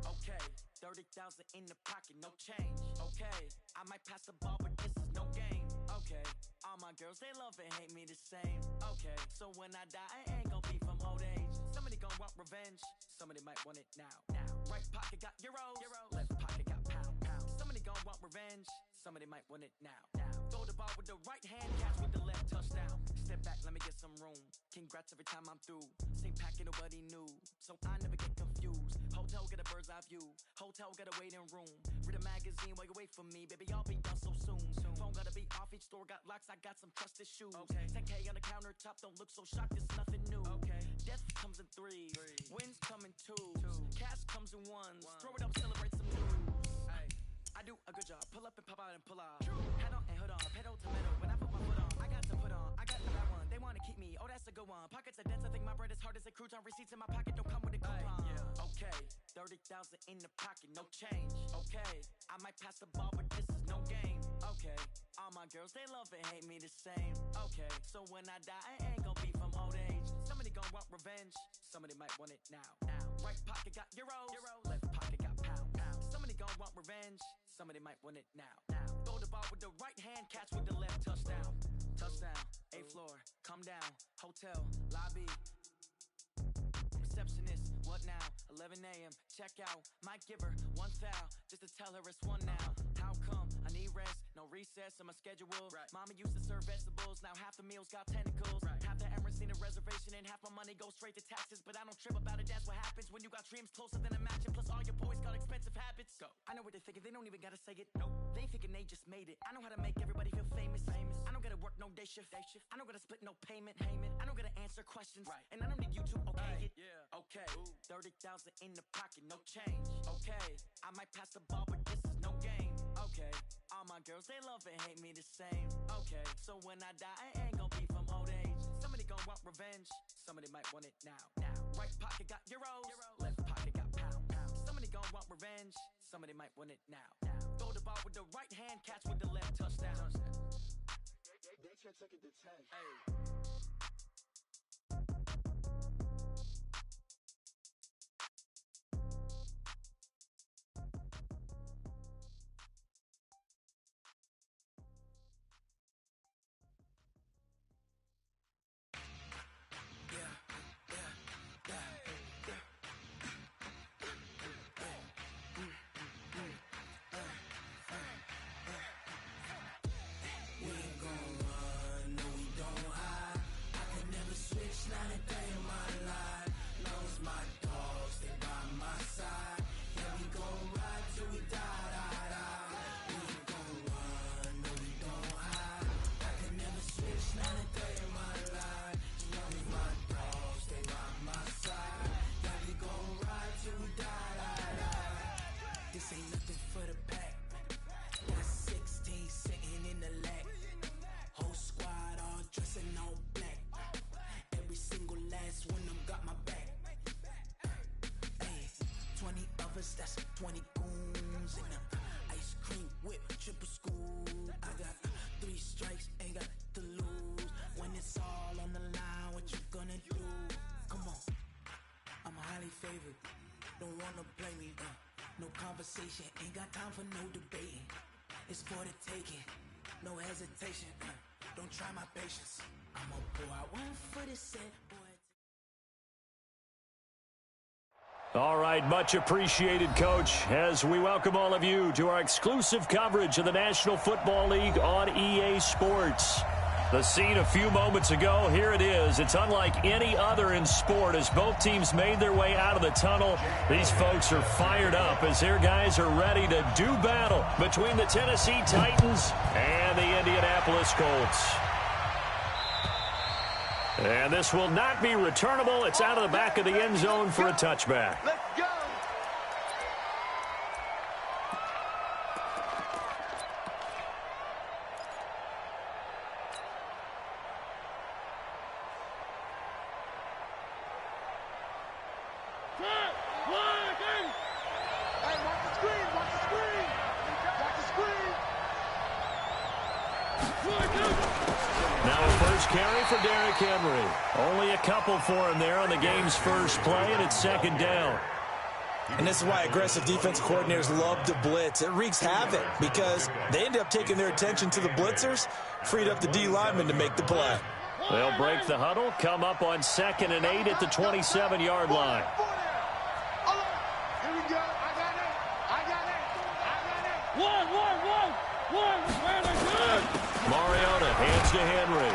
Okay, 30,000 in the pocket, no change. Okay, I might pass the ball, but this is no game. Okay, all my girls, they love and hate me the same. Okay, so when I die, I ain't gon' be from old age. Somebody gon' want revenge, somebody might want it now. Right pocket got euros, left pocket got pound. Somebody gon' want revenge, somebody might want it now. Throw the ball with the right hand, catch with the left, touchdown. Step back, let me get some room. Congrats every time I'm through. Same packet, nobody knew, so I never get confused. Hotel get a bird's eye view, hotel get a waiting room. Read a magazine while you wait for me, baby, I'll be done so soon. Phone gotta be off, each store got locks, I got some trusted shoes. 10K on the countertop, don't look so shocked, it's nothing new. Death comes in threes, wins come in twos, cash comes in ones. Throw it up, celebrate some news. I do a good job, pull up and pop out and pull out. Head on and hood on, pedal to metal. When I put my foot on, I got to put on. I got the right one, they wanna keep me, oh that's a good one. Pockets are dense, I think my bread is hard as a crouton. Receipts in my pocket don't come with a coupon. Okay, 30,000 in the pocket, no change. Okay, I might pass the ball, but this is no game. Okay, all my girls, they love and hate me the same. Okay, so when I die, I ain't gon' be from old age. Somebody gon' want revenge, somebody might want it now. Right pocket got euros, left pocket got pound. Somebody gon' want revenge, somebody might want it now. Throw the ball with the right hand, catch with the left, touchdown. Touchdown, 8th floor, come down, hotel, lobby. Receptionist, what now? 11 a.m., check out. Might give her one foul, just to tell her it's one now. How come? I need rest, no recess in my schedule. Mama used to serve vegetables, now half the meals got tentacles. Half the Emirates need a reservation and half my money goes straight to taxes. But I don't trip about it, that's what happens when you got dreams closer than a matching. Plus all your boys got expensive habits. Go. I know what they're thinking, they don't even gotta say it. Nope. They thinking they just made it. I know how to make everybody feel famous. I don't gotta work no day shift. I don't gotta split no payment. I don't gotta answer questions. And I don't need you to okay it. Okay, 30,000 in the pocket, no change. Okay, I might pass the ball, but this is no game. Okay, all my girls, they love and hate me the same. Okay, so when I die, I ain't gon' be from old age. Somebody gon' want revenge, somebody might want it now. Right pocket got euros, left pocket got pound. Somebody gon' want revenge, somebody might want it now. Throw the ball with the right hand, catch with the left, touchdown. They should take it to 10. This ain't nothing for the pack. Got 16 sitting in the lag. Whole squad all dressing all black. Every single last one of them got my back. Hey, 20 of us, that's 20 goons in them. Ice cream whip, triple school. I got 3 strikes, ain't got to lose. When it's all on the line, what you gonna do? Come on, I'm highly favored. Don't wanna play me, no conversation, ain't got time for no debating. It's for the taking, no hesitation. Don't try my patience. I'ma pour out one for the set, boy. All right, much appreciated, Coach, as we welcome all of you to our exclusive coverage of the National Football League on EA Sports. The scene a few moments ago, here it is. It's unlike any other in sport as both teams made their way out of the tunnel. These folks are fired up as their guys are ready to do battle between the Tennessee Titans and the Indianapolis Colts. And this will not be returnable. It's out of the back of the end zone for a touchback. Let's go! Now a first carry for Derrick Henry. Only a couple for him there on the game's first play, and it's second down. And this is why aggressive defense coordinators love to blitz. It wreaks havoc because they end up taking their attention to the blitzers, freed up the D lineman to make the play. They'll break the huddle, come up on 2nd and 8 at the 27-yard line. Here we go. I got it. One. Where they good? Mariota hands to Henry.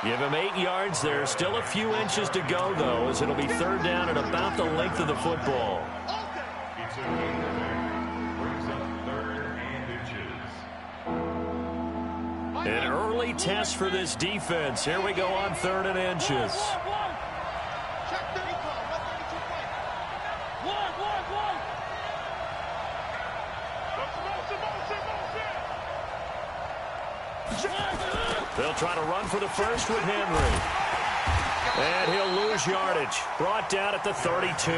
Give him 8 yards there. Still a few inches to go, though, as it'll be third down at about the length of the football. An early test for this defense. Here we go on 3rd and inches. They'll try to run for the first with Henry. And he'll lose yardage. Brought down at the 32.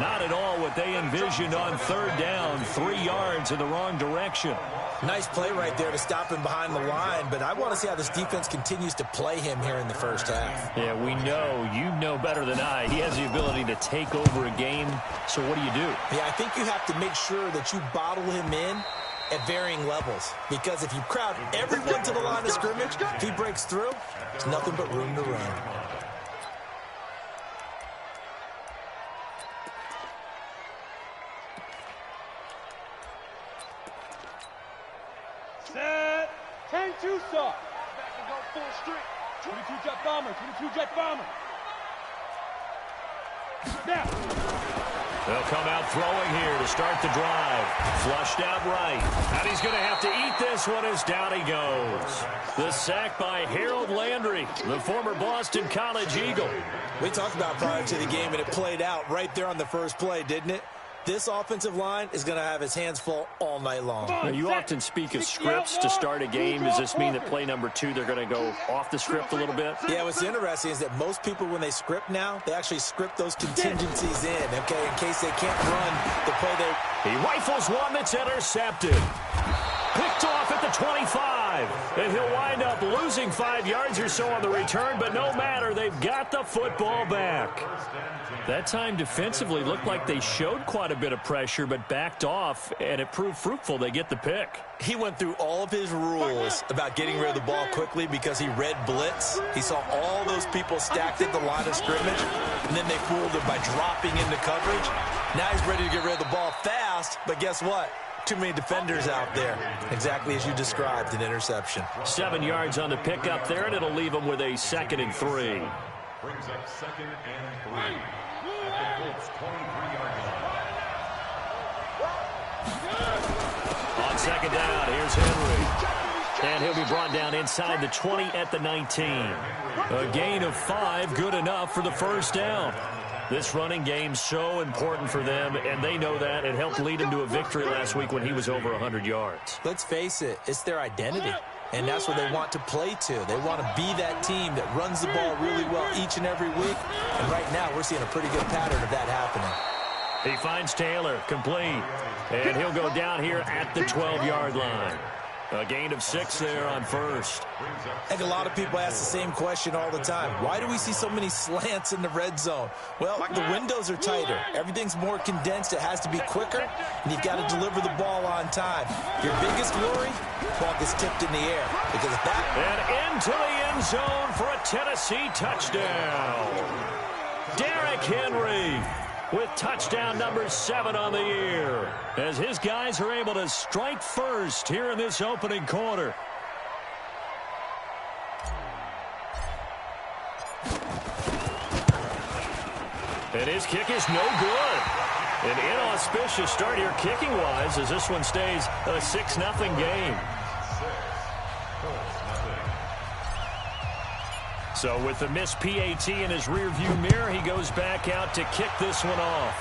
Not at all what they envisioned on 3rd down. 3 yards in the wrong direction. Nice play right there to stop him behind the line, but I want to see how this defense continues to play him here in the first half. Yeah, we know. You know better than I. He has the ability to take over a game. So what do you do? Yeah, I think you have to make sure that you bottle him in at varying levels, because if you crowd everyone to the line of scrimmage, if he breaks through, there's nothing but room to run. Set. 10-2 start. Back and go full strength. 22 jet bomber. 22 jet bomber. Now. They'll come out throwing here to start the drive. Flushed out right. And he's going to have to eat this one as down he goes. The sack by Harold Landry, the former Boston College Eagle. We talked about prior to the game, and it played out right there on the first play, didn't it? This offensive line is going to have his hands full all night long. Now, you often speak of scripts to start a game. Does this mean that play number 2, they're going to go off the script a little bit? Yeah, what's interesting is that most people, when they script now, they actually script those contingencies in, okay, in case they can't run the play they... He rifles one that's intercepted. Picked off at the 25. And he'll wind up losing 5 yards or so on the return, but no matter, they've got the football back. That time defensively looked like they showed quite a bit of pressure, but backed off, and it proved fruitful. They get the pick. He went through all of his rules about getting rid of the ball quickly because he read blitz. He saw all those people stacked at the line of scrimmage, and then they fooled him by dropping into coverage. Now he's ready to get rid of the ball fast, but guess what? Too many defenders out there. Exactly as you described, an interception. 7 yards on the pickup there, and it'll leave them with a 2nd and 3. Brings up 2nd and 3 at the Colts 23-yard line. On 2nd down, here's Henry. And he'll be brought down inside the 20 at the 19. A gain of 5, good enough for the first down. This running game's so important for them, and they know that. It helped lead him to a victory last week when he was over 100 yards. Let's face it, it's their identity, and that's what they want to play to. They want to be that team that runs the ball really well each and every week, and right now we're seeing a pretty good pattern of that happening. He finds Taylor, complete, and he'll go down here at the 12-yard line. A gain of 6 there on first. I think a lot of people ask the same question all the time. Why do we see so many slants in the red zone? Well, the windows are tighter. Everything's more condensed. It has to be quicker, and you've got to deliver the ball on time. Your biggest worry? Ball gets tipped in the air. Because of that... And into the end zone for a Tennessee touchdown. Derrick Henry with touchdown number 7 on the year, as his guys are able to strike first here in this opening quarter. And his kick is no good. An inauspicious start here kicking-wise, as this one stays a 6-0 game. So with the missed PAT in his rearview mirror, he goes back out to kick this one off.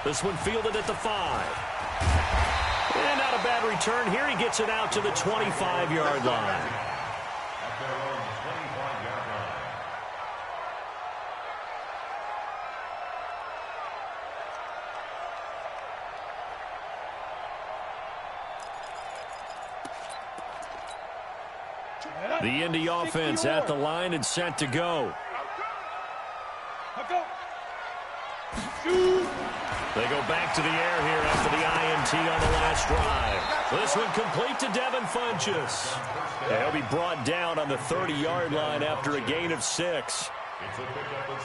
This one fielded at the 5. And not a bad return here. He gets it out to the 25-yard line. The Indy offense at the line and set to go. They go back to the air here after the INT on the last drive. This one complete to Devin Funchess. He'll be brought down on the 30-yard line after a gain of 6.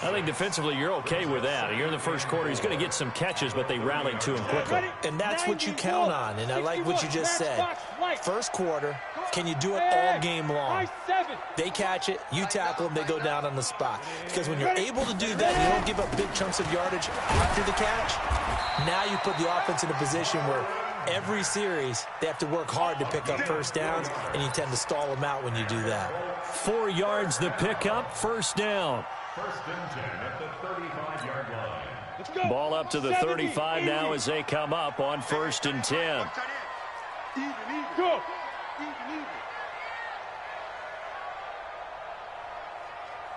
I think defensively you're okay with that. You're in the first quarter. He's going to get some catches, but they rallied to him quickly. And that's what you count on, and I like what you just said. First quarter, can you do it all game long? They catch it, you tackle them, they go down on the spot. Because when you're able to do that, you don't give up big chunks of yardage after the catch. Now you put the offense in a position where every series they have to work hard to pick up first downs, and you tend to stall them out when you do that. 4 yards the pickup, first down. First and 10 at the 35-yard line. Ball up to the 35 now as they come up on first and 10. Go.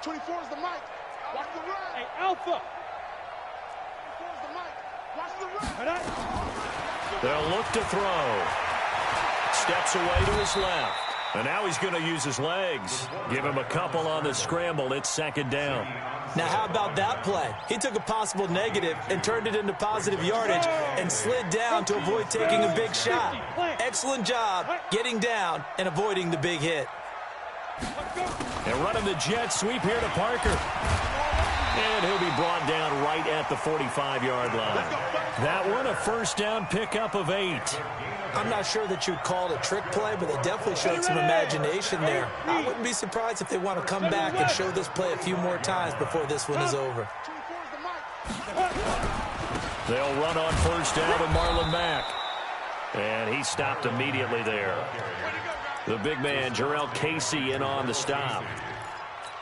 24 is the mic. Watch the run. Hey, Alpha. 24 is the mic. Watch the run. They'll look to throw. Steps away to his left. And now he's going to use his legs. Give him a couple on the scramble. It's second down. Now, how about that play? He took a possible negative and turned it into positive yardage and slid down to avoid taking a big shot. Excellent job getting down and avoiding the big hit. And running the jet sweep here to Parker. And he'll be brought down right at the 45-yard line. That one, a first down pickup of 8. I'm not sure that you'd call it a trick play, but they definitely showed some imagination there. I wouldn't be surprised if they want to come back and show this play a few more times before this one is over. They'll run on first down with Marlon Mack. And he stopped immediately there. The big man, Jarrell Casey, in on the stop.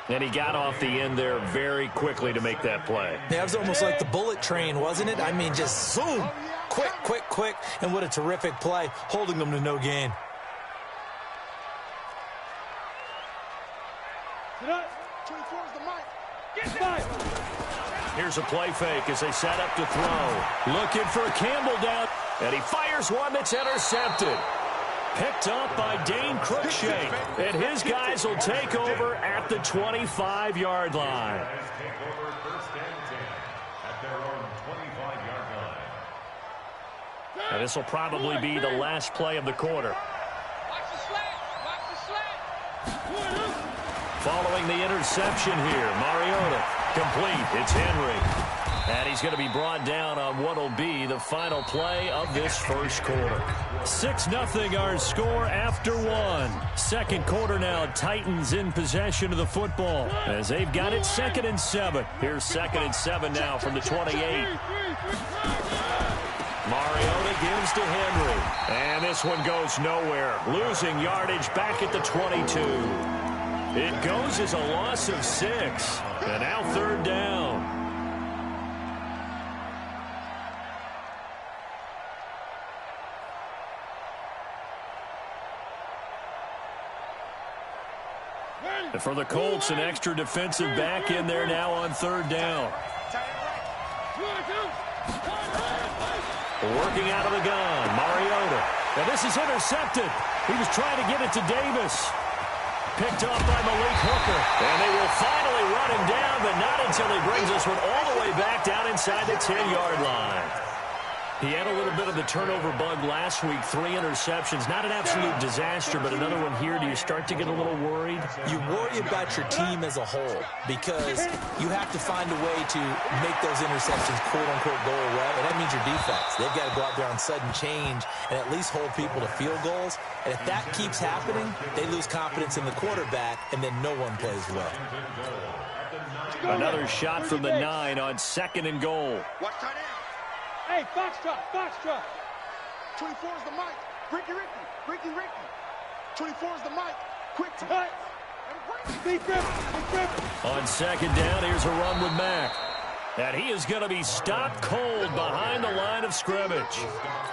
And he got off the end there very quickly to make that play. Yeah, it was almost like the bullet train, wasn't it? I mean, just zoom. Quick, quick, quick. And what a terrific play, holding them to no gain. Here's a play fake as they set up to throw. Looking for Campbell down. And he fires one that's intercepted. Picked up by Dane Cruikshank. And his guys will take over at the 25-yard line. And this will probably be the last play of the quarter. Following the interception here, Mariota complete. It's Henry. And he's going to be brought down on what will be the final play of this first quarter. 6-0 our score after 1. Second quarter now, Titans in possession of the football as they've got it 2nd and 7. Here's 2nd and 7 now from the 28. Mariota gives to Henry. And this one goes nowhere. Losing yardage back at the 22. It goes as a loss of 6. And now third down. And for the Colts, an extra defensive back in there now on third down. Working out of the gun, Mariota. Now this is intercepted. He was trying to get it to Davis. Picked off by Malik Hooker. And they will finally run him down, but not until he brings this one all the way back down inside the 10-yard line. He had a little bit of the turnover bug last week, 3 interceptions. Not an absolute disaster, but another one here. Do you start to get a little worried? You worry about your team as a whole because you have to find a way to make those interceptions, quote-unquote, go away, and that means your defense. They've got to go out there on sudden change and at least hold people to field goals. And if that keeps happening, they lose confidence in the quarterback, and then no one plays well. Another shot from the 9 on 2nd and goal. Hey, Foxtrot. 24 is the mic. Ricky. 24 is the mic. Quick. On 2nd down, here's a run with Mack. And he is going to be stopped cold behind the line of scrimmage.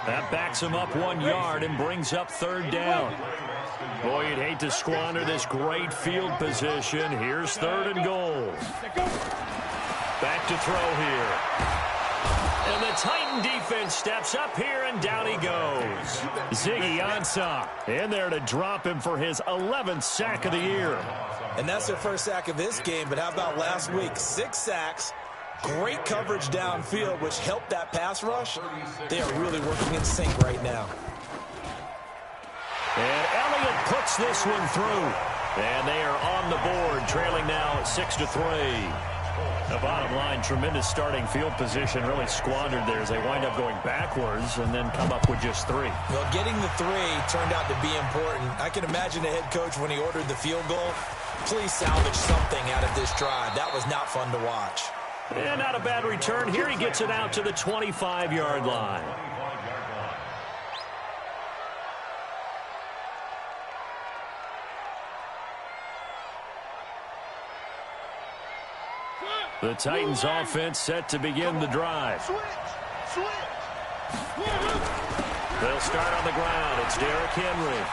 That backs him up 1 yard and brings up third down. Boy, you'd hate to squander this great field position. Here's 3rd and goal. Back to throw here. And the Titan defense steps up here, and down he goes. Ziggy Ansah in there to drop him for his 11th sack of the year. And that's their first sack of this game, but how about last week? 6 sacks, great coverage downfield, which helped that pass rush. They are really working in sync right now. And Elliott puts this one through. And they are on the board, trailing now 6-3. The bottom line, tremendous starting field position, really squandered there as they wind up going backwards and then come up with just 3. Well, getting the 3 turned out to be important. I can imagine the head coach when he ordered the field goal. Please salvage something out of this drive. That was not fun to watch. And not a bad return. Here he gets it out to the 25-yard line. The Titans offense set to begin the drive. They'll start on the ground. It's Derrick Henry.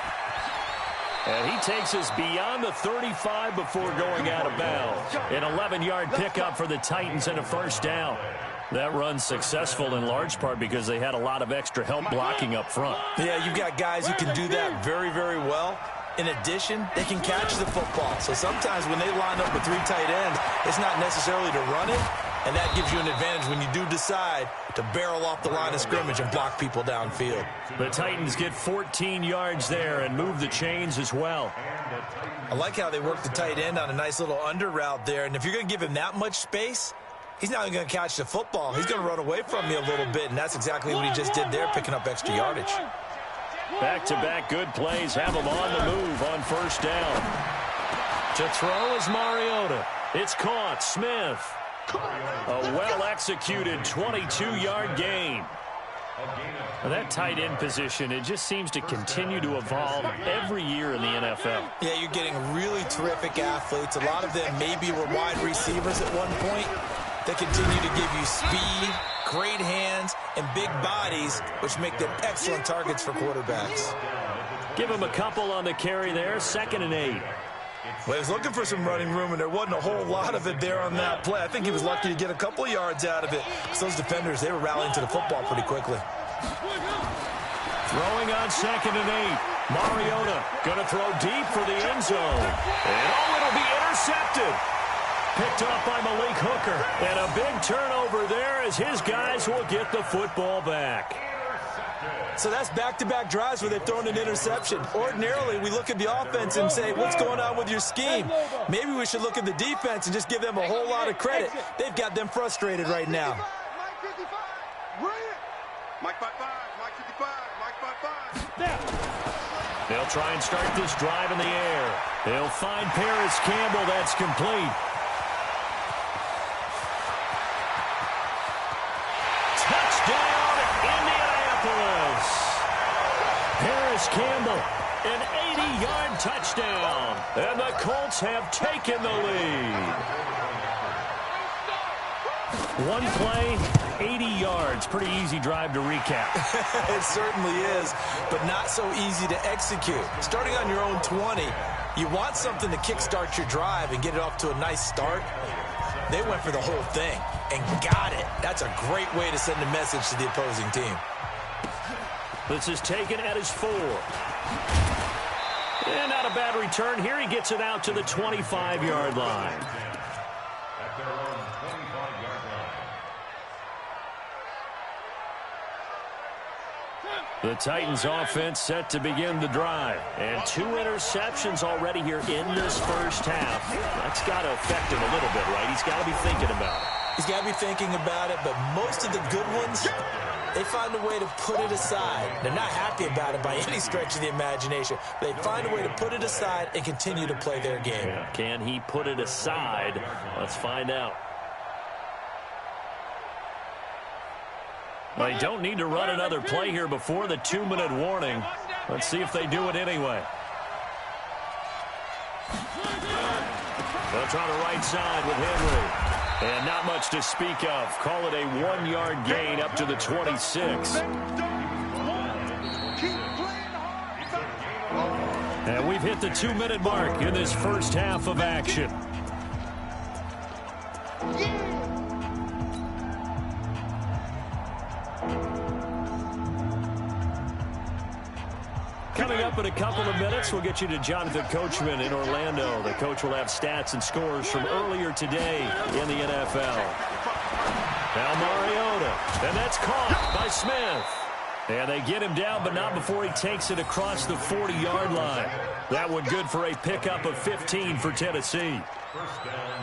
And he takes us beyond the 35 before going out of bounds. An 11-yard pickup for the Titans and a first down. That run's successful in large part because they had a lot of extra help blocking up front. Yeah, you've got guys who can do that very, very well. In addition, they can catch the football. So sometimes when they line up with 3 tight ends, it's not necessarily to run it, and that gives you an advantage when you do decide to barrel off the line of scrimmage and block people downfield. The Titans get 14 yards there and move the chains as well. I like how they work the tight end on a nice little under route there, and if you're going to give him that much space, he's not even going to catch the football. He's going to run away from you a little bit, and that's exactly what he just did there, picking up extra yardage. Back-to-back good plays have him on the move on first down. To throw is Mariota. It's caught. Smith. A well-executed 22-yard gain. That tight end position, it just seems to continue to evolve every year in the NFL. Yeah, you're getting really terrific athletes. A lot of them maybe were wide receivers at one point. They continue to give you speed, great hands, and big bodies, which make them excellent targets for quarterbacks. Give him a couple on the carry there, 2nd and 8. Well, he was looking for some running room, and there wasn't a whole lot of it there on that play. I think he was lucky to get a couple yards out of it. So those defenders, they were rallying to the football pretty quickly. Throwing on 2nd and 8. Mariota going to throw deep for the end zone. And it'll be intercepted. Picked off by Malik Hooker. And a big turnover there as his guys will get the football back. So that's back-to-back drives where they've thrown an interception. Ordinarily, we look at the offense and say, what's going on with your scheme? Maybe we should look at the defense and just give them a whole lot of credit. They've got them frustrated right now. Mike 55, Mike 55, Mike 55. They'll try and start this drive in the air. They'll find Paris Campbell. That's complete. Touchdown, Indianapolis. Paris Campbell, an 80-yard touchdown. And the Colts have taken the lead. One play, 80 yards. Pretty easy drive to recap. It certainly is, but not so easy to execute. Starting on your own 20, you want something to kickstart your drive and get it off to a nice start. They went for the whole thing and got it. That's a great way to send a message to the opposing team. This is taken at his 4. And not a bad return. Here he gets it out to the 25-yard line. At their own 25-yard line. The Titans offense set to begin the drive. And 2 interceptions already here in this first half. That's got to affect him a little bit, right? He's got to be thinking about it. He's got to be thinking about it, but most of the good ones, they find a way to put it aside. They're not happy about it by any stretch of the imagination. They find a way to put it aside and continue to play their game. Yeah. Can he put it aside? Let's find out. They don't need to run another play here before the 2-minute warning. Let's see if they do it anyway. They'll try the right side with Henry. And not much to speak of. Call it a 1-yard gain up to the 26. And we've hit the 2-minute mark in this first half of action. Coming up in a couple of minutes, we'll get you to Jonathan Coachman in Orlando. The coach will have stats and scores from earlier today in the NFL. Now Mariota, and that's caught by Smith. And they get him down, but not before he takes it across the 40-yard line. That one good for a pickup of 15 for Tennessee.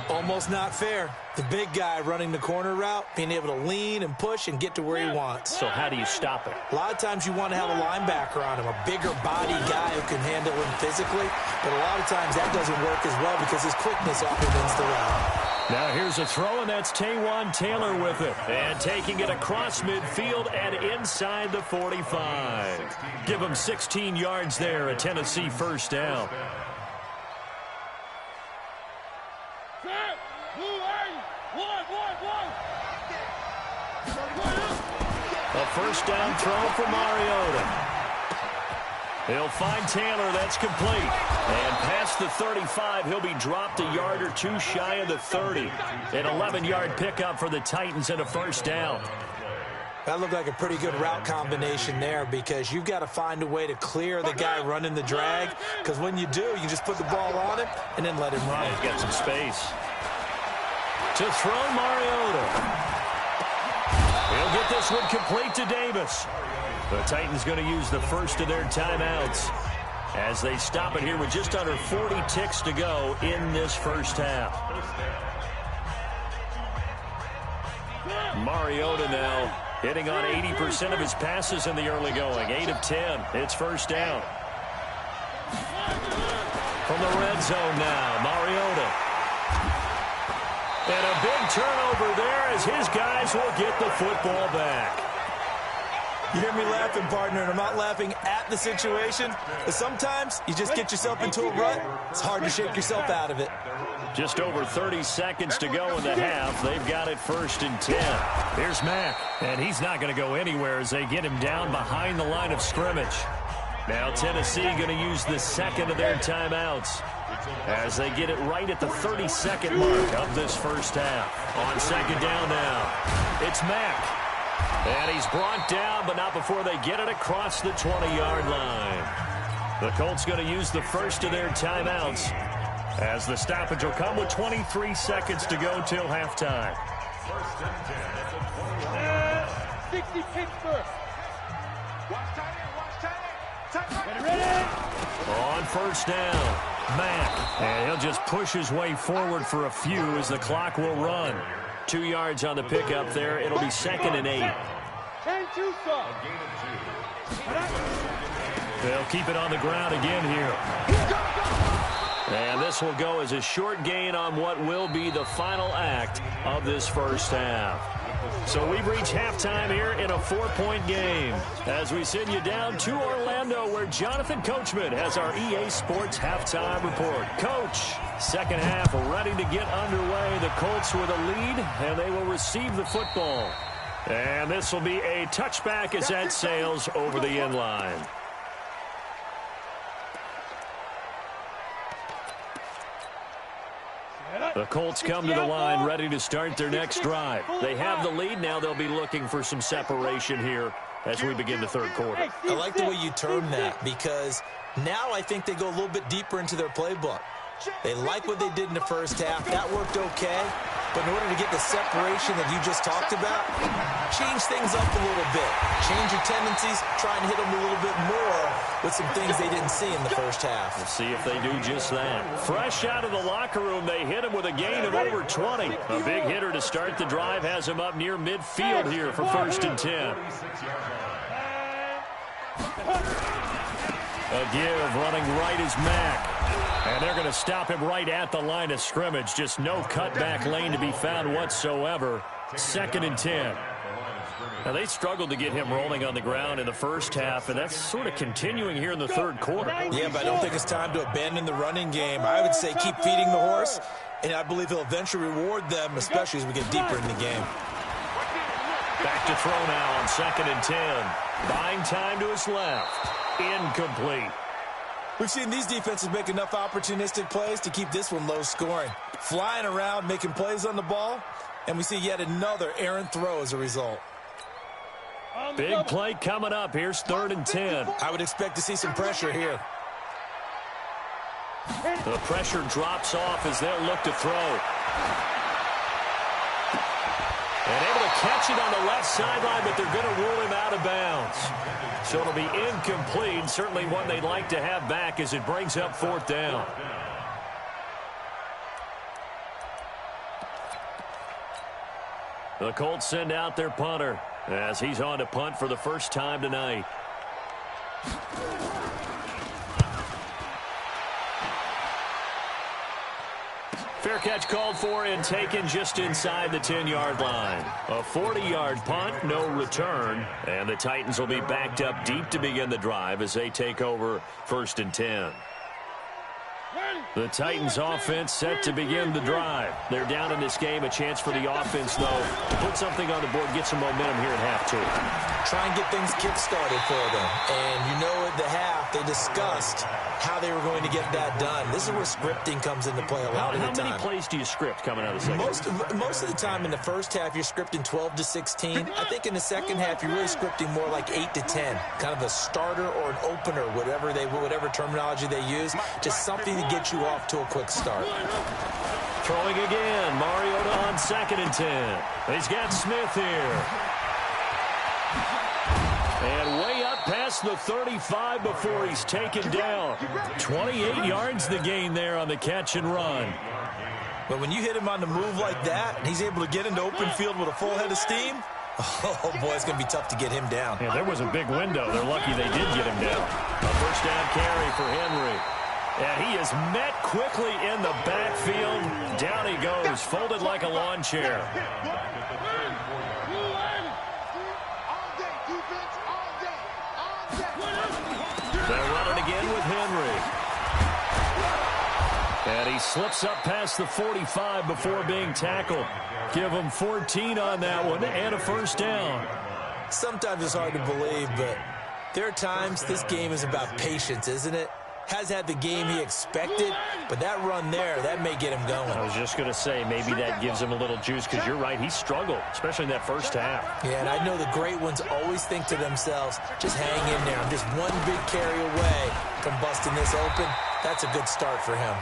Almost not fair. The big guy running the corner route, being able to lean and push and get to where he wants. So how do you stop it? A lot of times you want to have a linebacker on him, a bigger body guy who can handle him physically. But a lot of times that doesn't work as well because his quickness often wins the route. Now here's a throw, and that's Taywan Taylor with it. And taking it across midfield and inside the 45. Give him 16 yards there, a Tennessee first down. A first down throw for Mariota. He'll find Taylor. That's complete. And past the 35, he'll be dropped a yard or two shy of the 30. An 11-yard pickup for the Titans and a first down. That looked like a pretty good route combination there because you've got to find a way to clear the guy running the drag, because when you do, you just put the ball on him and then let him run. He's got some space. To throw Mariota. He'll get this one complete to Davis. The Titans going to use the first of their timeouts as they stop it here with just under 40 ticks to go in this first half. Mariota now hitting on 80% of his passes in the early going. 8 of 10. It's first down. From the red zone now, Mariota. And a big turnover there as his guys will get the football back. You hear me laughing, partner, and I'm not laughing at the situation. But sometimes you just get yourself into a rut. It's hard to shake yourself out of it. Just over 30 seconds to go in the half. They've got it first and 10. Here's Mack, and he's not going to go anywhere as they get him down behind the line of scrimmage. Now Tennessee going to use the second of their timeouts as they get it right at the 32nd mark of this first half. On second down now, it's Mack. And he's brought down, but not before they get it across the 20-yard line. The Colts going to use the first of their timeouts as the stoppage will come with 23 seconds to go till halftime. 60 Pittsburgh. On first down, Mack. And he'll just push his way forward for a few as the clock will run. 2 yards on the pickup there. It'll be second and 8. They'll keep it on the ground again here. And this will go as a short gain on what will be the final act of this first half. So we've reached halftime here in a 4-point game as we send you down to Orlando where Jonathan Coachman has our EA Sports halftime report. Coach, second half ready to get underway. The Colts with a lead, and they will receive the football. And this will be a touchback as that sails over the end line. The Colts come to the line ready to start their next drive. They have the lead. Now they'll be looking for some separation here as we begin the third quarter. I like the way you term that because now I think they go a little bit deeper into their playbook. They like what they did in the first half. That worked okay. But in order to get the separation that you just talked about, change things up a little bit. Change your tendencies. Try and hit them a little bit more with some things they didn't see in the first half. We'll see if they do just that. Fresh out of the locker room, they hit him with a gain of over 20. A big hitter to start the drive has him up near midfield here for first and 10. A give running right is Mack. And they're going to stop him right at the line of scrimmage. Just no cutback lane to be found whatsoever. Second and 10. Now, they struggled to get him rolling on the ground in the first half, and that's sort of continuing here in the third quarter. Yeah, but I don't think it's time to abandon the running game. I would say keep feeding the horse, and I believe he'll eventually reward them, especially as we get deeper in the game. Back to throw now on second and 10. Buying time to his left. Incomplete. We've seen these defenses make enough opportunistic plays to keep this one low scoring. Flying around, making plays on the ball, and we see yet another errant throw as a result. Big play coming up. Here's 3rd and 10. I would expect to see some pressure here. The pressure drops off as they'll look to throw. And able to catch it on the left sideline, but they're going to rule him out of bounds. So it'll be incomplete. Certainly one they'd like to have back as it brings up 4th down. The Colts send out their punter as he's on to punt for the first time tonight. Fair catch called for and taken just inside the 10-yard line. A 40-yard punt, no return. And the Titans will be backed up deep to begin the drive as they take over 1st and 10. The Titans offense set to begin the drive. They're down in this game. A chance for the offense, though, to put something on the board, get some momentum here at half 2. Try and get things kick-started for them. And you know at the half, they discussed how they were going to get that done. This is where scripting comes into play a lot of the time. How many plays do you script coming out of the second? Most of the time in the first half, you're scripting 12 to 16. I think in the second half, you're really scripting more like 8 to 10. Kind of a starter or an opener, whatever terminology they use. Just something to get you off to a quick start. Throwing again. Mariota on 2nd and 10. He's got Smith here. And way up past the 35 before he's taken down. 28 yards the gain there on the catch and run. But when you hit him on the move like that, and he's able to get into open field with a full head of steam, oh, boy, it's going to be tough to get him down. Yeah, there was a big window. They're lucky they did get him down. A first down carry for Henry. And he is met quickly in the backfield. Down he goes, folded like a lawn chair. They're running again with Henry. And he slips up past the 45 before being tackled. Give him 14 on that one and a first down. Sometimes it's hard to believe, but there are times this game is about patience, isn't it? Has had the game he expected, but that run there, that may get him going. I was just going to say, maybe that gives him a little juice, because you're right, he struggled, especially in that first half. Yeah, and I know the great ones always think to themselves, just hang in there. I'm just one big carry away from busting this open. That's a good start for him.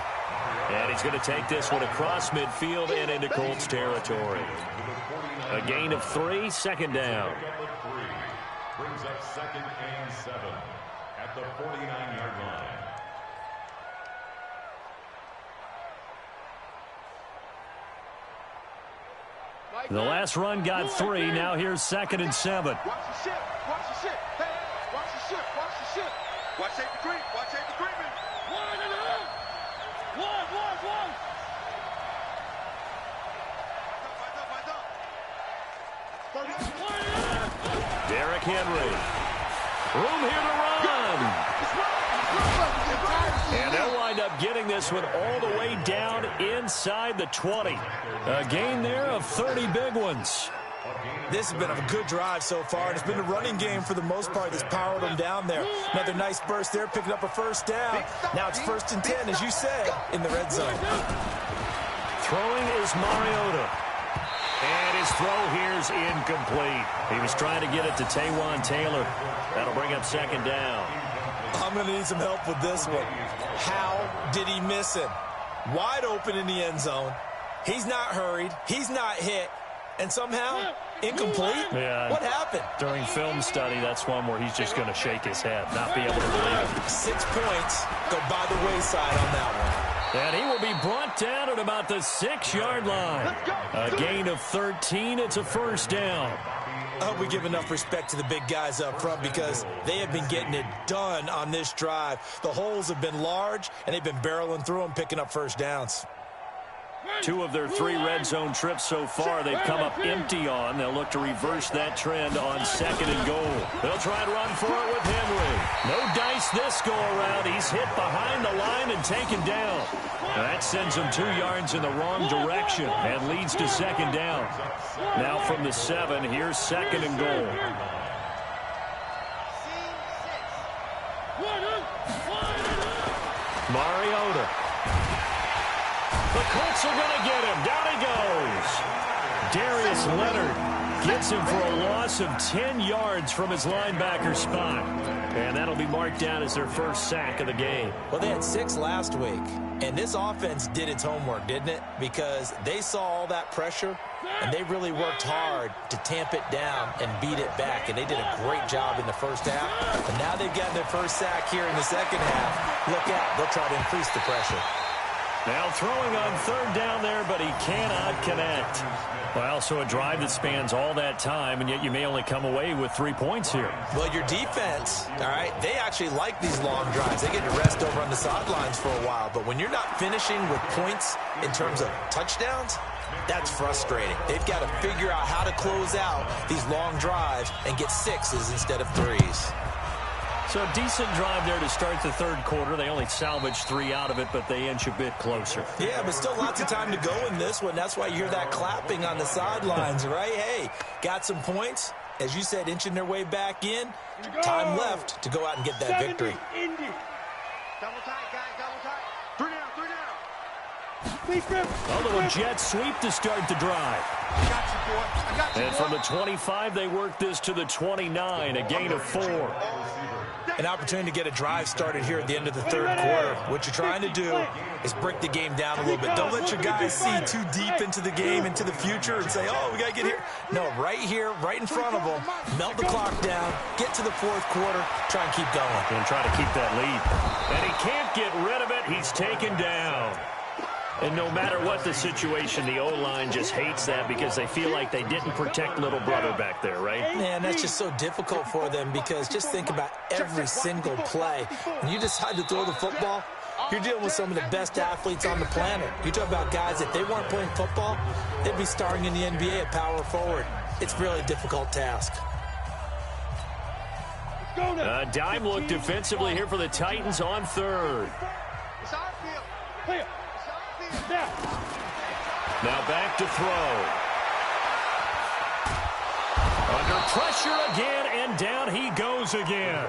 And he's going to take this one across midfield and into Colts territory. A gain of 3, 2nd down. Brings up 2nd and 7 at the 49-yard line. The last run got 3. Now here's 2nd and 7. Watch the ship. Watch the ship. Hey, watch the ship. Watch the ship. Watch safety creep. Watch safety creeping. One. Derrick Henry. Room here to run. And they'll wind up getting this one all the way down inside the 20. A gain there of 30 big ones. This has been a good drive so far, and it's been a running game for the most part that's powered them down there. Another nice burst there, picking up a first down. Now it's 1st and 10, as you said, in the red zone. Throwing is Mariota. And his throw here's incomplete. He was trying to get it to Taywan Taylor. That'll bring up 2nd down. I'm going to need some help with this one. How did he miss him? Wide open in the end zone. He's not hurried. He's not hit. And somehow, incomplete? Yeah. What happened? During film study, that's one where he's just going to shake his head, not be able to believe it. 6 points go by the wayside on that one. And he will be brought down at about the 6-yard line. A gain of 13. It's a first down. I hope we give enough respect to the big guys up front, because they have been getting it done on this drive. The holes have been large, and they've been barreling through them, picking up first downs. 2 of their 3 red zone trips so far they've come up empty on. They'll look to reverse that trend on 2nd and goal. They'll try and run for it with Henry. No dice this go around. He's hit behind the line and taken down. That sends him 2 yards in the wrong direction and leads to 2nd down. Now from the 7, here's 2nd and goal. Mariota. The Colts are going to get him. Down he goes. Darius Leonard Gets him for a loss of 10 yards from his linebacker spot. And that'll be marked down as their first sack of the game. Well, they had 6 last week. And this offense did its homework, didn't it? Because they saw all that pressure, and they really worked hard to tamp it down and beat it back. And they did a great job in the first half. And now they've gotten their first sack here in the second half. Look out. They'll try to increase the pressure. Now throwing on third down there, but he cannot connect. Well, so a drive that spans all that time, and yet you may only come away with 3 points here. Well, your defense, all right, they actually like these long drives. They get to rest over on the sidelines for a while. But when you're not finishing with points in terms of touchdowns, that's frustrating. They've got to figure out how to close out these long drives and get 6s instead of 3s. So a decent drive there to start the third quarter. They only salvaged 3 out of it, but they inch a bit closer. Yeah, but still lots of time to go in this one. That's why you hear that clapping on the sidelines, right? Hey, got some points. As you said, inching their way back in. Time left to go out and get that victory. Double tight, guys, double tight. 3 down, 3 down. A little jet sweep to start the drive. I got you, boy. I got you, And from the 25, they work this to the 29, a gain of 4. An opportunity to get a drive started here at the end of the third quarter. What you're trying to do is break the game down a little bit. Don't let your guys see too deep into the game, into the future, and say, oh, we got to get here. No, right here, right in front of them, melt the clock down, get to the fourth quarter, try and keep going. And try to keep that lead. And he can't get rid of it. He's taken down. And no matter what the situation, the O-line just hates that because they feel like they didn't protect little brother back there, right? Man, that's just so difficult for them because just think about every single play. When you decide to throw the football, you're dealing with some of the best athletes on the planet. You talk about guys, if they weren't playing football, they'd be starring in the NBA at power forward. It's a really difficult task. A dime look defensively here for the Titans on third. It's our field. Clear. Now back to throw. Under pressure again, and down he goes again.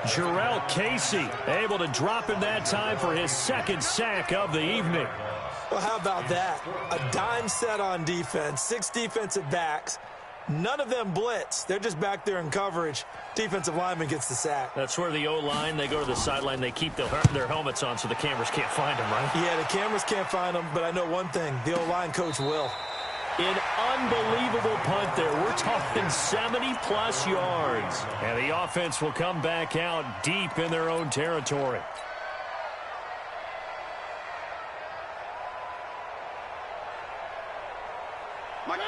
Jarrell Casey able to drop him that time for his second sack of the evening. Well, how about that? A dime set on defense, 6 defensive backs. None of them blitz. They're just back there in coverage. Defensive lineman gets the sack. That's where the O-line, they go to the sideline, they keep their helmets on so the cameras can't find them, right? Yeah, the cameras can't find them, but I know one thing. The O-line coach will. An unbelievable punt there. We're talking 70-plus yards. And the offense will come back out deep in their own territory.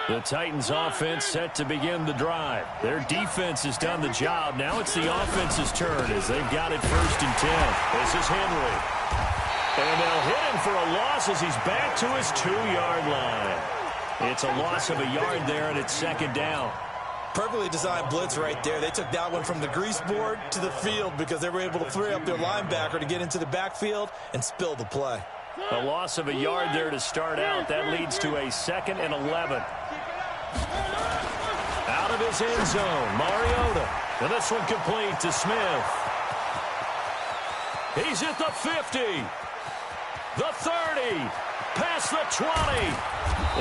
The Titans offense set to begin the drive. Their defense has done the job. Now it's the offense's turn as they've got it 1st and 10. This is Henry. And they'll hit him for a loss as he's back to his 2-yard line. It's a loss of a yard there, and it's 2nd down. Perfectly designed blitz right there. They took that one from the grease board to the field because they were able to free up their linebacker to get into the backfield and spill the play. A loss of a yard there to start out. That leads to a 2nd and 11. Out of his end zone, Mariota. And this one complete to Smith. He's at the 50. The 30. Past the 20.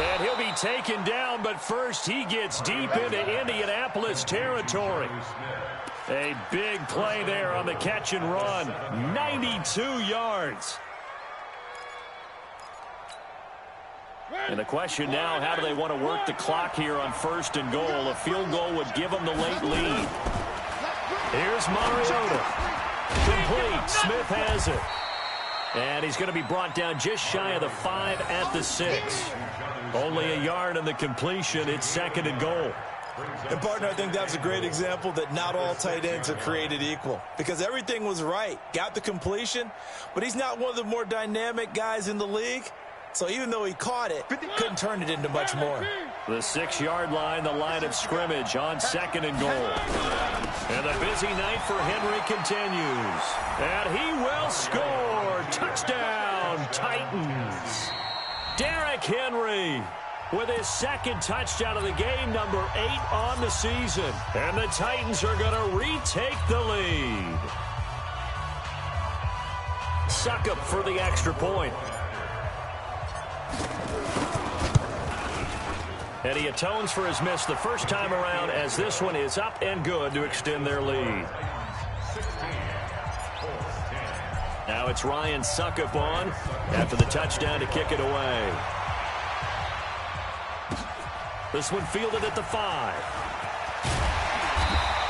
And he'll be taken down, but first he gets deep into Indianapolis territory. A big play there on the catch and run. 92 yards. And the question now, how do they want to work the clock here on 1st and goal? A field goal would give them the late lead. Here's Mariota. Complete. Smith has it. And he's going to be brought down just shy of the 5 at the 6. Only a yard in the completion. It's 2nd and goal. And, partner, I think that was a great example that not all tight ends are created equal. Because everything was right. Got the completion, but he's not one of the more dynamic guys in the league. So even though he caught it, couldn't turn it into much more. The 6-yard line, the line of scrimmage on 2nd and goal. And the busy night for Henry continues. And he will score. Touchdown, Titans. Derrick Henry with his 2nd touchdown of the game, number 8 on the season. And the Titans are going to retake the lead. Succop for the extra point. And he atones for his miss the first time around as this one is up and good to extend their lead. Now it's Ryan Suckup on after the touchdown to kick it away. This one fielded at the 5.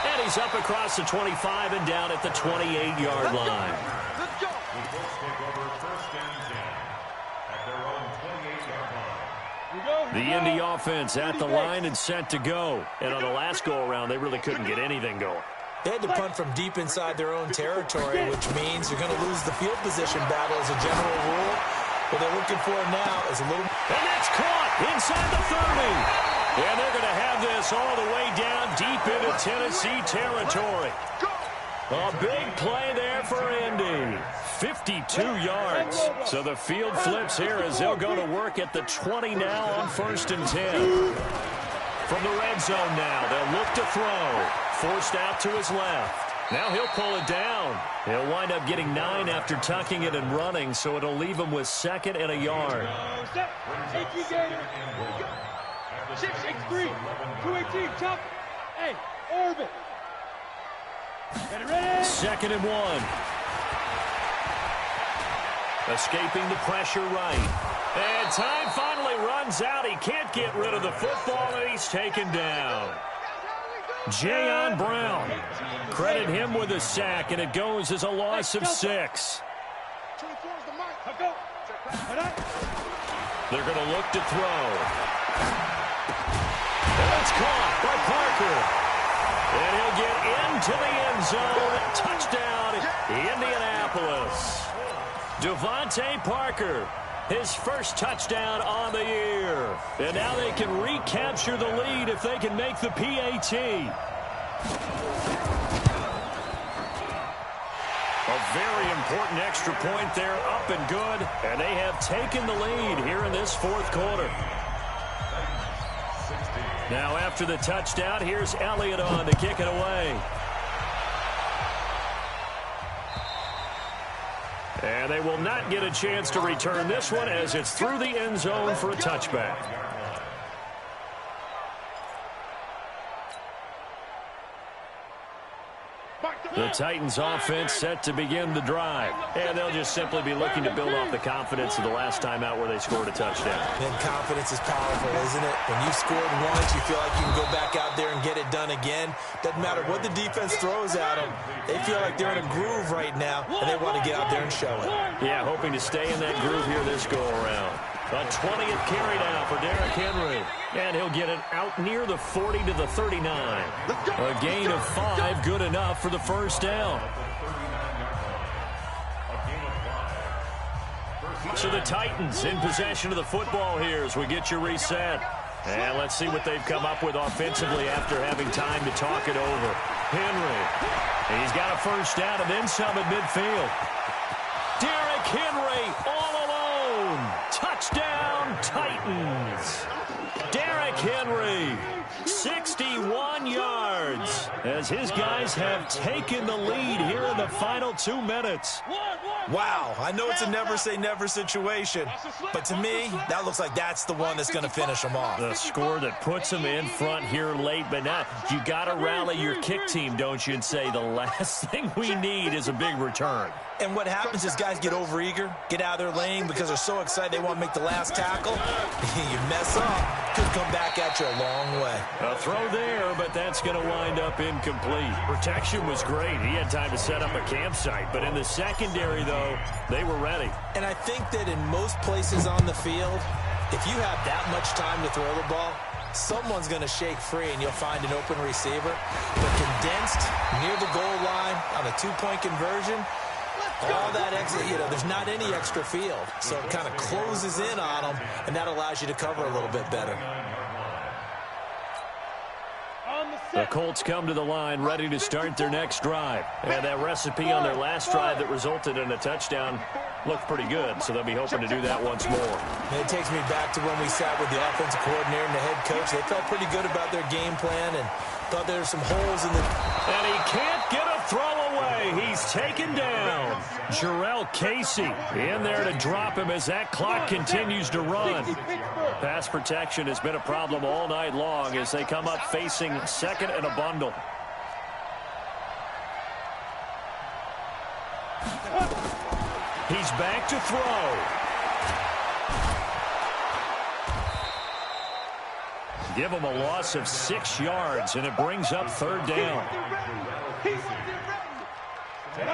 And he's up across the 25 and down at the 28-yard line. Let's go. The Indy offense at the line and set to go. And on the last go-around, they really couldn't get anything going. They had to punt from deep inside their own territory, which means you're going to lose the field position battle as a general rule. What they're looking for now is a little... And that's caught inside the 30. And they're going to have this all the way down deep into Tennessee territory. A big play there for Indy. 52 yards. So the field flips here as they'll go to work at the 20 now on 1st and 10. From the red zone now, they'll look to throw. Forced out to his left. Now he'll pull it down. He'll wind up getting 9 after tucking it and running, so it'll leave him with 2nd and a yard. 6-3, 218, top. Hey, orbit. Get it ready. 2nd and 1. Escaping the pressure right. And time finally runs out. He can't get rid of the football, and he's taken down. Jayon Brown. Credit him with a sack, and it goes as a loss of 6. They're going to look to throw. And it's caught by Parker. And he'll get into the end zone. Touchdown, Indianapolis. Devontae Parker, his first touchdown on the year. And now they can recapture the lead if they can make the PAT. A very important extra point there, up and good. And they have taken the lead here in this 4th quarter. Now after the touchdown, here's Elliott on to kick it away. And they will not get a chance to return this one as it's through the end zone for a touchback. The Titans offense set to begin the drive. And they'll just simply be looking to build off the confidence of the last time out where they scored a touchdown. And confidence is powerful, isn't it? When you've scored once, you feel like you can go back out there and get it done again. Doesn't matter what the defense throws at them. They feel like they're in a groove right now, and they want to get out there and show it. Yeah, hoping to stay in that groove here this go-around. A 20th carry now for Derrick Henry. And he'll get it out near the 40 to the 39. A gain of 5, good enough for the first down. So the Titans in possession of the football here as we get you reset. And let's see what they've come up with offensively after having time to talk it over. Henry. And he's got a first down and then some at midfield. Derrick Henry all alone. Touchdown, Titans. Derrick Henry, 61 yards, as his guys have taken the lead here in the final 2 minutes. Wow, I know it's a never-say-never situation, but to me, that looks like that's the one that's going to finish them off. The score that puts them in front here late, but now you got to rally your kick team, don't you, and say the last thing we need is a big return. And what happens is guys get overeager, get out of their lane because they're so excited they want to make the last tackle. You mess up, could come back at you a long way. A throw there, but that's going to wind up incomplete. Protection was great. He had time to set up a campsite, but in the secondary, though, they were ready. And I think that in most places on the field, if you have that much time to throw the ball, someone's going to shake free and you'll find an open receiver. But condensed near the goal line on a 2-point conversion, all that exit, there's not any extra field. So it kind of closes in on them, and that allows you to cover a little bit better. The Colts come to the line ready to start their next drive. And that recipe on their last drive that resulted in a touchdown looked pretty good, so they'll be hoping to do that once more. And it takes me back to when we sat with the offensive coordinator and the head coach. They felt pretty good about their game plan and thought there were some holes in the... And he can't get a throw away. away. He's taken down. Jarrell Casey in there to drop him as that clock continues to run. Pass protection has been a problem all night long as they come up facing second and a bundle. He's back to throw. Give him a loss of 6 yards, and it brings up third down.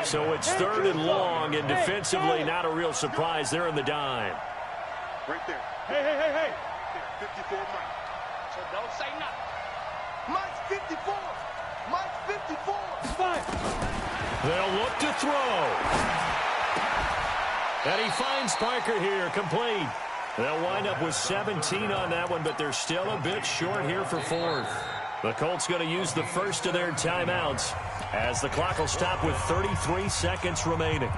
So it's third and long, and defensively not a real surprise. They're in the dime. Right there. Hey. 54 Mike. So don't say nothing. Mike's 54. Mike's 54. It's fine. They'll look to throw. And he finds Parker here, complete. They'll wind up with 17 on that one, but they're still a bit short here for fourth. The Colts going to use the first of their timeouts as the clock will stop with 33 seconds remaining.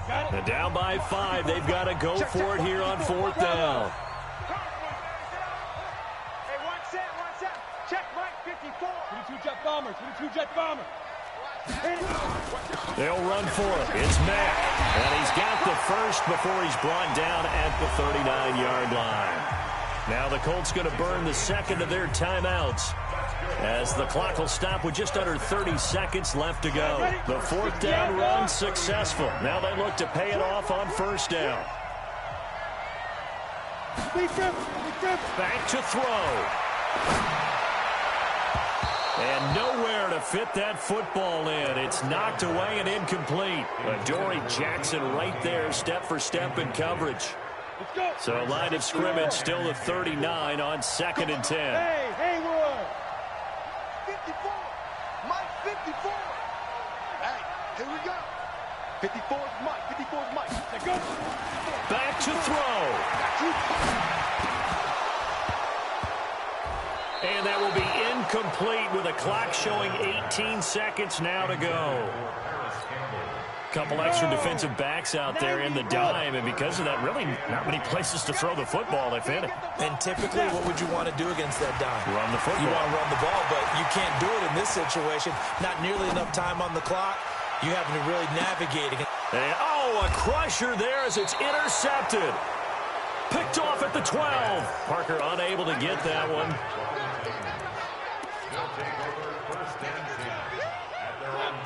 And down by 5, they've got to go for it here on fourth down. Hey, one set. Check Mike 54. 22 jet bomber. 22 jet bomber. They'll run for it. It's Mack. And he's got the first before he's brought down at the 39-yard line. Now the Colts going to burn the second of their timeouts as the clock will stop with just under 30 seconds left to go. The fourth down run successful. Now they look to pay it off on first down. Back to throw. And nowhere to fit that football in. It's knocked away and incomplete. Adoree Jackson right there, step for step in coverage. So line of scrimmage still the 39 on 2nd and 10. Hey, Haywood. 54. Mike 54. Hey, here we go. 54 is Mike. 54 is Mike. Let's go. Back to throw. And that will be incomplete with a clock showing 18 seconds now to go. Couple extra defensive backs out there in the dime, and because of that, really not many places to throw the football, if any. And typically, what would you want to do against that dime? Run the football. You want to run the ball, but you can't do it in this situation. Not nearly enough time on the clock. You having to really navigate against. And, a crusher there as it's intercepted. Picked off at the 12. Parker unable to get that one.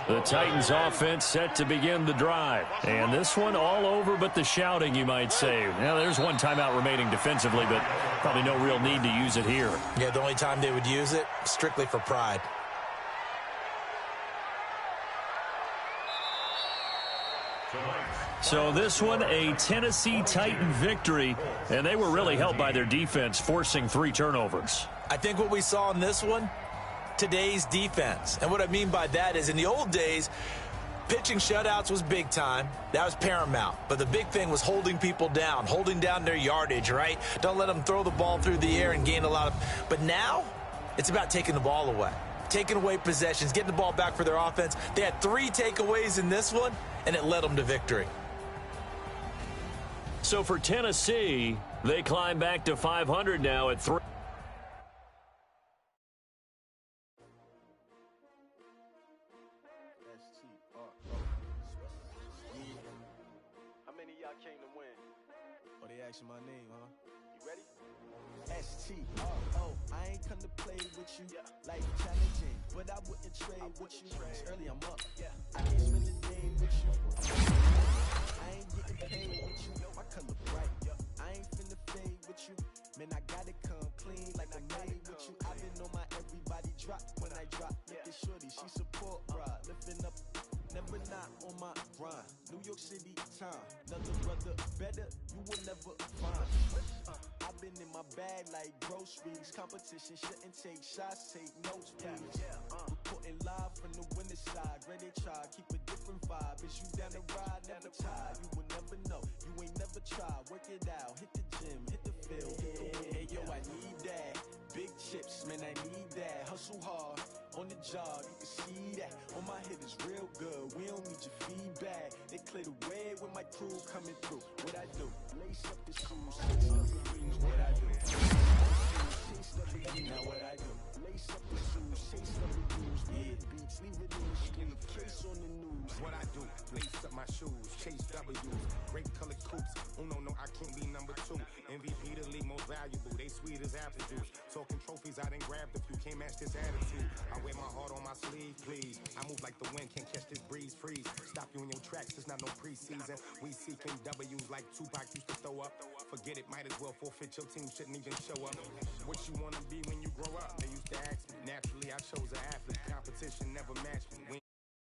The Titans offense set to begin the drive. And this one all over but the shouting, you might say. Now, there's one timeout remaining defensively, but probably no real need to use it here. Yeah, the only time they would use it, strictly for pride. So this one, a Tennessee Titan victory, and they were really helped by their defense, forcing 3 turnovers. I think what we saw in this one, today's defense. And what I mean by that is in the old days, pitching shutouts was big time. That was paramount. But the big thing was holding people down, holding down their yardage, right? Don't let them throw the ball through the air and gain a lot of. But now it's about taking the ball away, taking away possessions, getting the ball back for their offense. They had 3 takeaways in this one, and it led them to victory. So for Tennessee, they climb back to 500 now at 3. How many of y'all came to win? Oh, they asking my name, huh? You ready? S-T-R-O, I ain't come to play with you. Life challenging, but I wouldn't trade with you. It's early, I'm up. I can't spend the day with you. I ain't getting paid with you. My color bright. I ain't finna fade with you. Man, I gotta come clean like I made with you. I've been on my everybody drop when I drop. Look at shorty, she support ride. Lifting up, never not on my grind. New York City time. Another brother better, you will never find. I've been in my bag like groceries. Competition shouldn't take shots, take notes, please. Reporting live from the winter side. Ready to try, keep a different vibe. Is you down the ride, never tired. You will never know, you ain't never tried. Work it out, hit the gym, hit the field, hit the wind. Hey, yo, I need that. Big chips, man, I need that. Hustle hard, on the job, you can see that. On my head is real good, we don't need your feedback. They clear the way when my crew coming through. What I do? Lace up the shoes, chase up the rings. What I do? Chase up the now what I do? Lace up the shoes, chase up the rings. valuable, they sweet as apple juice. Talking trophies, I done grabbed a few, can't match this attitude. I wear my heart on my sleeve, please. I move like the wind, can't catch this breeze, freeze. Stop you in your tracks, it's not no preseason. We seeking W's like Tupac used to throw up. Forget it, might as well forfeit, your team shouldn't even show up. What you wanna be when you grow up?